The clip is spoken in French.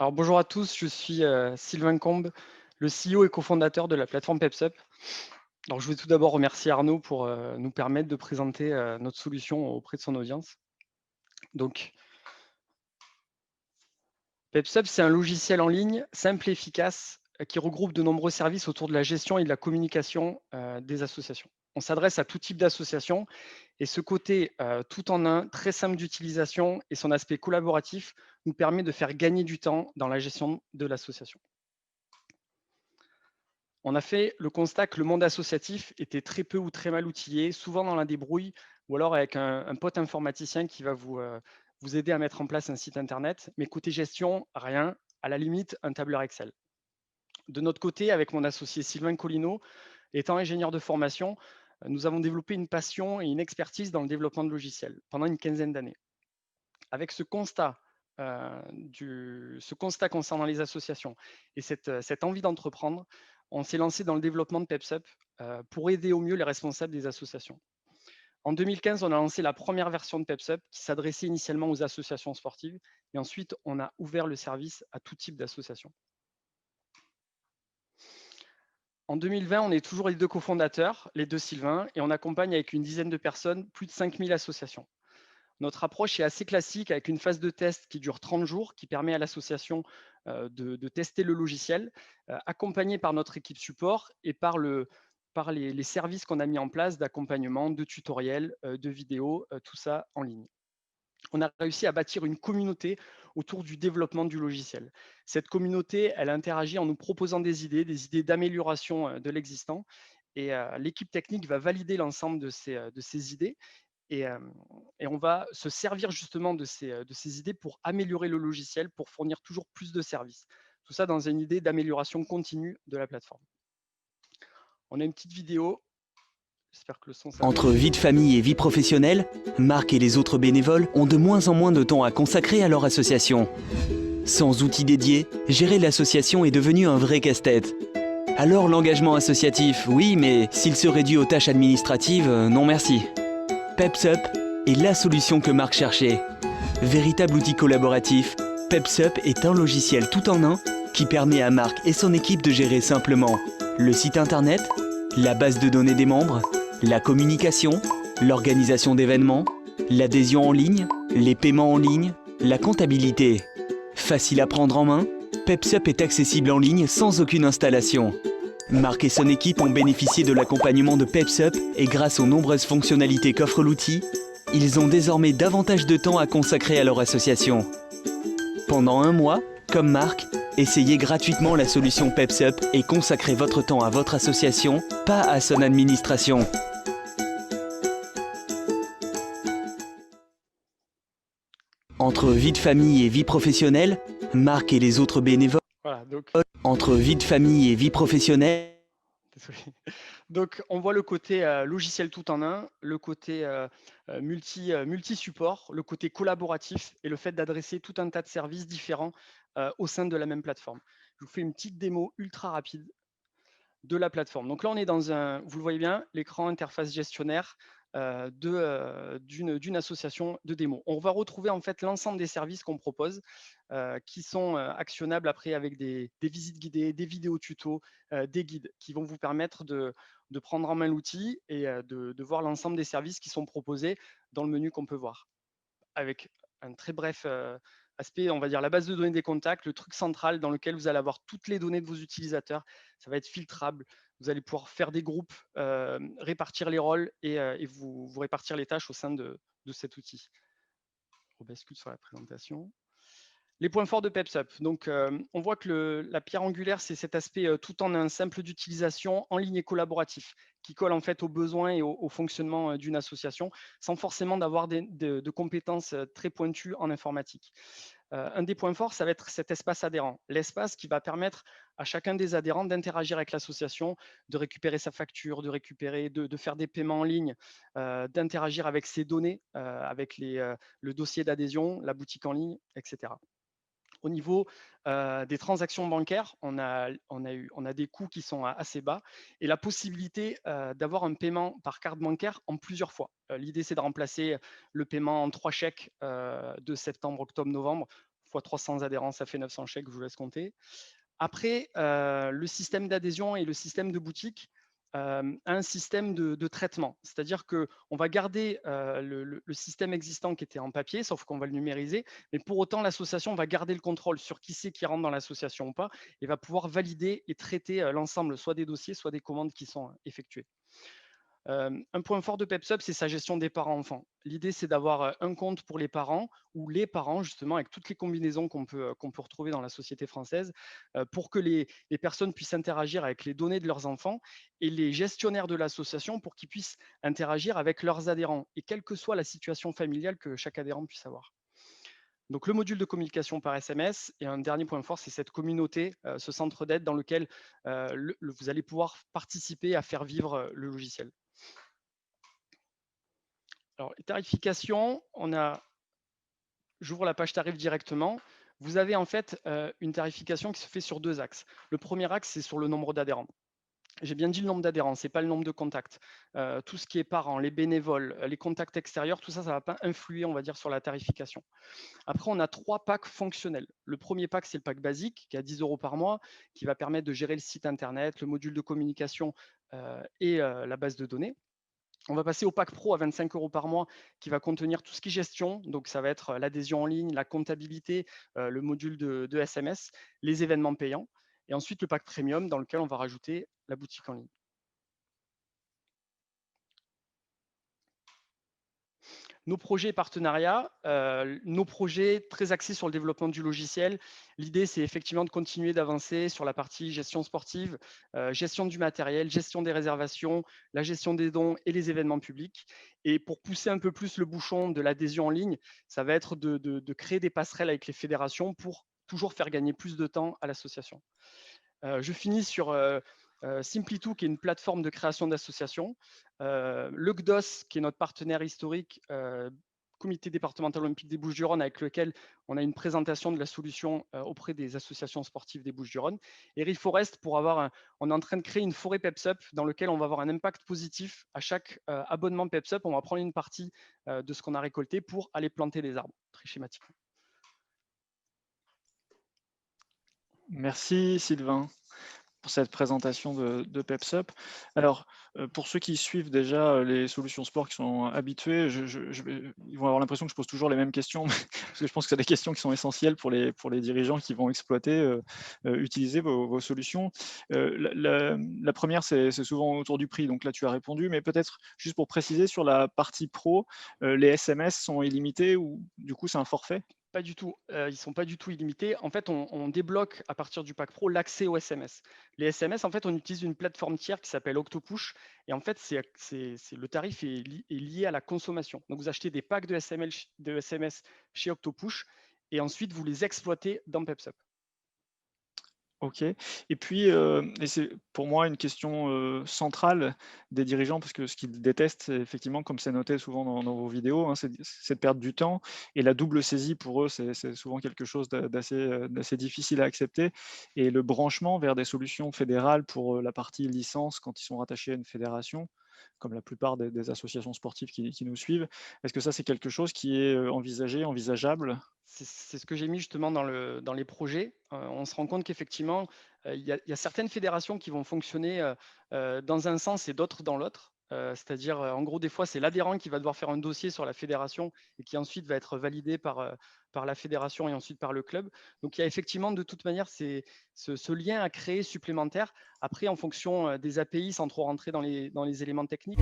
Alors bonjour à tous, je suis Sylvain Combe, le CEO et cofondateur de la plateforme PepsUp. Alors je veux tout d'abord remercier Arnaud pour nous permettre de présenter notre solution auprès de son audience. Donc PepsUp, c'est un logiciel en ligne simple et efficace qui regroupe de nombreux services autour de la gestion et de la communication des associations. On s'adresse à tout type d'association et ce côté tout en un, très simple d'utilisation et son aspect collaboratif nous permet de faire gagner du temps dans la gestion de l'association. On a fait le constat que le monde associatif était très peu ou très mal outillé, souvent dans la débrouille ou alors avec un pote informaticien qui va vous aider à mettre en place un site internet. Mais côté gestion, rien, à la limite un tableur Excel. De notre côté, avec mon associé Sylvain Collineau, étant ingénieur de formation, nous avons développé une passion et une expertise dans le développement de logiciels pendant une quinzaine d'années. Avec ce constat concernant les associations et cette envie d'entreprendre, on s'est lancé dans le développement de PepsUp pour aider au mieux les responsables des associations. En 2015, on a lancé la première version de PepsUp qui s'adressait initialement aux associations sportives et ensuite on a ouvert le service à tout type d'associations. En 2020, on est toujours les deux cofondateurs, les deux Sylvain, et on accompagne avec une dizaine de personnes plus de 5000 associations. Notre approche est assez classique avec une phase de test qui dure 30 jours, qui permet à l'association de tester le logiciel, accompagné par notre équipe support et par les services qu'on a mis en place d'accompagnement, de tutoriels, de vidéos, tout ça en ligne. On a réussi à bâtir une communauté autour du développement du logiciel. Cette communauté, elle interagit en nous proposant des idées d'amélioration de l'existant. Et l'équipe technique va valider l'ensemble de ces idées et, on va se servir justement de ces idées pour améliorer le logiciel, pour fournir toujours plus de services. Tout ça dans une idée d'amélioration continue de la plateforme. On a une petite vidéo. J'espère que le son s'affiche. Entre vie de famille et vie professionnelle, Marc et les autres bénévoles ont de moins en moins de temps à consacrer à leur association. Sans outils dédiés, gérer l'association est devenu un vrai casse-tête. Alors l'engagement associatif, oui, mais s'il se réduit aux tâches administratives, non merci. PepsUp est la solution que Marc cherchait. Véritable outil collaboratif, PepsUp est un logiciel tout en un qui permet à Marc et son équipe de gérer simplement le site internet, la base de données des membres, la communication, l'organisation d'événements, l'adhésion en ligne, les paiements en ligne, la comptabilité. Facile à prendre en main, PepsUp est accessible en ligne sans aucune installation. Marc et son équipe ont bénéficié de l'accompagnement de PepsUp et grâce aux nombreuses fonctionnalités qu'offre l'outil, ils ont désormais davantage de temps à consacrer à leur association. Pendant un mois, comme Marc, essayez gratuitement la solution PepsUp et consacrez votre temps à votre association, pas à son administration. Entre vie de famille et vie professionnelle, Marc et les autres bénévoles. Voilà, donc, Entre vie de famille et vie professionnelle. désolé. Donc, on voit le côté logiciel tout en un, le côté multi-support, le côté collaboratif et le fait d'adresser tout un tas de services différents au sein de la même plateforme. Je vous fais une petite démo ultra rapide de la plateforme. Donc là, on est dans vous le voyez bien, l'écran interface gestionnaire d'une association de démo. On va retrouver en fait l'ensemble des services qu'on propose qui sont actionnables après avec des visites guidées, des vidéos tutos, des guides qui vont vous permettre de prendre en main l'outil et de voir l'ensemble des services qui sont proposés dans le menu qu'on peut voir. Avec un très bref aspect, on va dire la base de données des contacts, le truc central dans lequel vous allez avoir toutes les données de vos utilisateurs. Ça va être filtrable. Vous allez pouvoir faire des groupes, répartir les rôles et vous répartir les tâches au sein de cet outil. On bascule sur la présentation. Les points forts de PepsUp. Donc, on voit que la pierre angulaire, c'est cet aspect tout en un simple d'utilisation en ligne et collaboratif qui colle en fait aux besoins et au fonctionnement d'une association sans forcément d'avoir de compétences très pointues en informatique. Un des points forts, ça va être cet espace adhérent. L'espace qui va permettre à chacun des adhérents d'interagir avec l'association, de récupérer sa facture, de faire des paiements en ligne, d'interagir avec ses données, avec le dossier d'adhésion, la boutique en ligne, etc. Au niveau des transactions bancaires, on a des coûts qui sont assez bas et la possibilité d'avoir un paiement par carte bancaire en plusieurs fois. L'idée, c'est de remplacer le paiement en 3 chèques de septembre, octobre, novembre. fois 300 adhérents, ça fait 900 chèques, je vous laisse compter. Après, le système d'adhésion et le système de boutique a un système de traitement. C'est-à-dire qu'on va garder le système existant qui était en papier, sauf qu'on va le numériser, mais pour autant, l'association va garder le contrôle sur qui c'est qui rentre dans l'association ou pas, et va pouvoir valider et traiter l'ensemble, soit des dossiers, soit des commandes qui sont effectuées. Un point fort de PepsUp, c'est sa gestion des parents-enfants. L'idée, c'est d'avoir un compte pour les parents ou les parents, justement, avec toutes les combinaisons qu'on peut retrouver dans la société française, pour que les personnes puissent interagir avec les données de leurs enfants et les gestionnaires de l'association pour qu'ils puissent interagir avec leurs adhérents, et quelle que soit la situation familiale que chaque adhérent puisse avoir. Donc, le module de communication par SMS, et un dernier point fort, c'est cette communauté, ce centre d'aide dans lequel vous allez pouvoir participer à faire vivre le logiciel. Alors, les tarifications, j'ouvre la page tarif directement. Vous avez en fait une tarification qui se fait sur 2 axes. Le premier axe, c'est sur le nombre d'adhérents. J'ai bien dit le nombre d'adhérents, ce n'est pas le nombre de contacts. Tout ce qui est parents, les bénévoles, les contacts extérieurs, tout ça, ça ne va pas influer, on va dire, sur la tarification. Après, on a 3 packs fonctionnels. Le premier pack, c'est le pack basique, qui est à 10 € par mois, qui va permettre de gérer le site internet, le module de communication et la base de données. On va passer au pack pro à 25 € par mois, qui va contenir tout ce qui est gestion. Donc, ça va être l'adhésion en ligne, la comptabilité, le module de SMS, les événements payants. Et ensuite, le pack premium, dans lequel on va rajouter la boutique en ligne. Nos projets et partenariats, nos projets très axés sur le développement du logiciel. L'idée, c'est effectivement de continuer d'avancer sur la partie gestion sportive, gestion du matériel, gestion des réservations, la gestion des dons et les événements publics. Et pour pousser un peu plus le bouchon de l'adhésion en ligne, ça va être de créer des passerelles avec les fédérations pour toujours faire gagner plus de temps à l'association. Je finis sur Simply2, qui est une plateforme de création d'associations. Le CDOS, qui est notre partenaire historique, Comité départemental olympique des Bouches-du-Rhône, avec lequel on a une présentation de la solution auprès des associations sportives des Bouches-du-Rhône. Et Reforest, on est en train de créer une forêt PepsUp dans laquelle on va avoir un impact positif à chaque abonnement PepsUp. On va prendre une partie de ce qu'on a récolté pour aller planter des arbres, très schématiquement. Merci Sylvain pour cette présentation de PepsUp. Alors, pour ceux qui suivent déjà les solutions sport, qui sont habitués, ils vont avoir l'impression que je pose toujours les mêmes questions, parce que je pense que c'est des questions qui sont essentielles pour les dirigeants qui vont exploiter, utiliser vos solutions. La première, c'est souvent autour du prix, donc là tu as répondu, mais peut-être juste pour préciser, sur la partie pro, les SMS sont illimités ou du coup c'est un forfait? Pas du tout, ils ne sont pas du tout illimités. En fait, on débloque à partir du pack pro l'accès aux SMS. Les SMS, en fait, on utilise une plateforme tiers qui s'appelle Octopush, et en fait, le tarif est lié à la consommation. Donc, vous achetez des packs de SMS chez Octopush, et ensuite, vous les exploitez dans PepsUp. OK. Et puis, et c'est pour moi une question centrale des dirigeants, parce que ce qu'ils détestent, c'est effectivement, comme c'est noté souvent dans vos vidéos, hein, c'est de perdre du temps, et la double saisie pour eux, c'est souvent quelque chose d'assez difficile à accepter, et le branchement vers des solutions fédérales pour la partie licence quand ils sont rattachés à une fédération, comme la plupart des associations sportives qui nous suivent. Est-ce que ça, c'est quelque chose qui est envisagé, envisageable? C'est ce que j'ai mis justement dans les projets. On se rend compte qu'effectivement, il y a certaines fédérations qui vont fonctionner dans un sens et d'autres dans l'autre. C'est-à-dire, en gros, des fois, c'est l'adhérent qui va devoir faire un dossier sur la fédération et qui ensuite va être validé par la fédération et ensuite par le club. Donc, il y a effectivement, de toute manière, ce lien à créer supplémentaire. Après, en fonction des API, sans trop rentrer dans les éléments techniques.